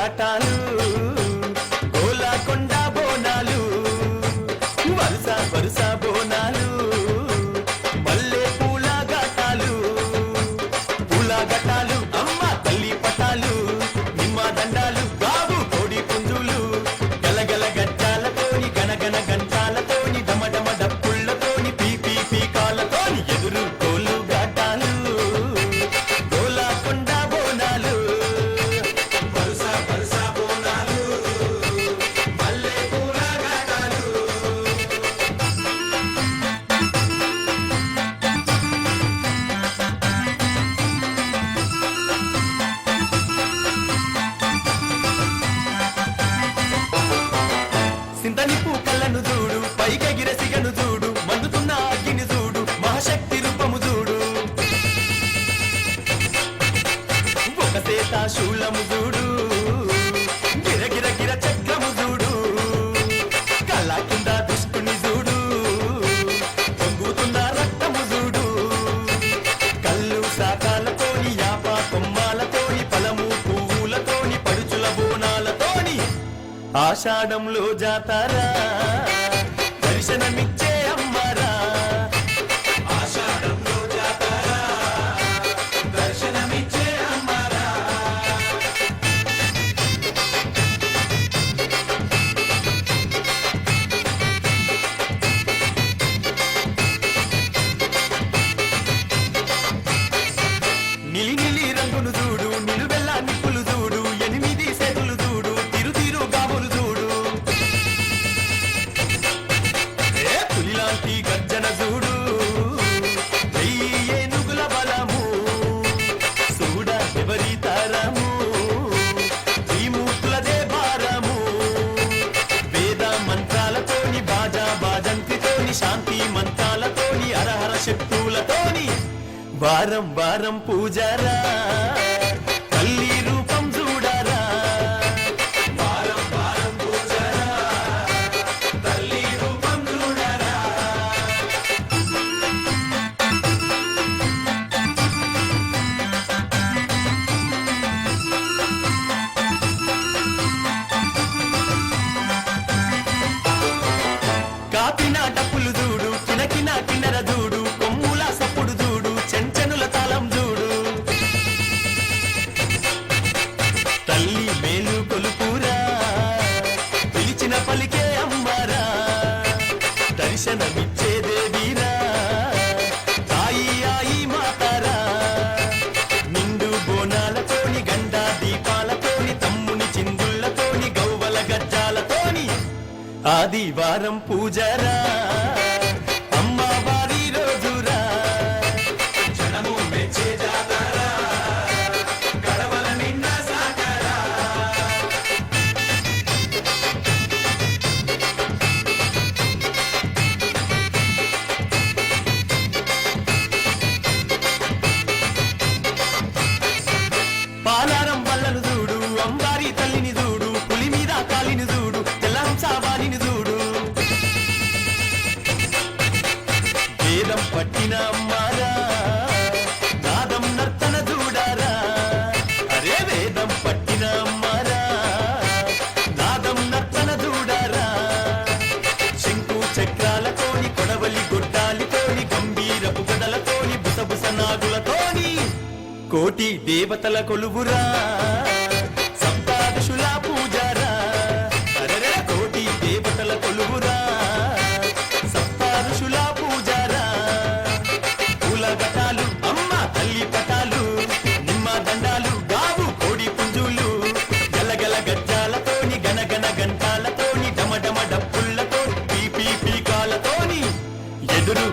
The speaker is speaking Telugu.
ఘాటాలు గోలాకొండ బోనాలు వరుస వరుస బోనాలు మల్లె పూల ఘాటాలు అమ్మ తల్లి పటాలు నిమ్మ దండాలు గాబు కోడి పుంజులు గలగల గజ్జాలతోని గనగన గంటాలతోని డమడమ డప్పుళ్లతోని పీ కాలతోని ఎదురు కోలు ఘాటాలు గోలాకొండ బోనాలు వరుస వరుస బోనాలు మల్లె పూల ఘాటాలు. సింతనిపు కళ్ళను చూడు పైకెగిర సిగను చూడు మండుతున్న అగ్గిని చూడు మహాశక్తి రూపము చూడు ఒక సేత శూలము చూడు గిరగిర గిర చక్రము చూడు కళ్ళ కింద దుష్టుని చూడు పొంగుతున్న రక్తము చూడు కళ్ళు శాఖాలతోని యాప కొమ్మాలతోని ఫలము పువ్వులతోని పడుచుల బోనాలతోని ఆషాఢంలో జాతారా దర్శనమిచ్చే అమ్మారా ఆషాఢంలో జాతారా దర్శనమిచ్చే అమ్మారా. నిలి నిలి రంగును చూడు నిలువెల్ల నిప్పులు చూడు 8 సేతులు చూడు తిరు తిరు గాబులు చూడు పులిలాంటి గర్జన చూడు ఏనుగుల బలము చూడ ఎవరి తరము ఈ మూర్తులదే భారము వేద మంత్రాలతోని బాజా బాజంతితోని శాంతి మంత్రాలతోని హరహర శక్తులతోని వారం వారం పూజారా తల్లి రూపం చూడరా వారం వారం పూజారా తల్లి రూపం చూడరా. కాపిన డప్పులు చూడు కినకిన కిన్నెర చూడు కొమ్ముల సప్పుడు చూడు చెంచనుల తాళం చూడు తల్లి మేలు కొలుపురా పిలిచిన పలికే అమ్మారా దర్శనమిచ్చే దేవీరా తాయి ఆయి మాతారా నిండు బోనాలతోని గండా దీపాలతోని తమ్ముని చిందుళ్లతోని గౌవల గజ్జాలతోని ఆదివారం పూజరా అమ్మవారి రోజురా జనము మెచ్చే జాతరా గడవల నిండా సాగరా. పాలారం వల్లను చూడు అంబారి తల్లిని చూడు పులి మీద కాలిని చూడు తెల్లంసావారిని చూడు వేదం పట్టిన అమ్మారా నాదం నర్తన చూడారా అరే వేదం పట్టిన అమ్మారా నాదం నర్తన చూడారా శంకు చక్రాలతోని కొడవలి గొడ్డాలితోని గంభీరపు గదలతోని బుసబుస నాగులతోని కోటి దేవతల కొలువురా సప్తాదశుల పూజారా అరే కోటి దేవతల కొలువురా సప్తాదశుల పూజారా పూల ఘటాలు అమ్మ తల్లి పటాలు నిమ్మ దండాలు గావు కోడి పుంజులు గలగల గజ్జాలతోని గనగన గంటాలతోని డమడమ డప్పుళ్లతో పీ కాలతోని ఎదురు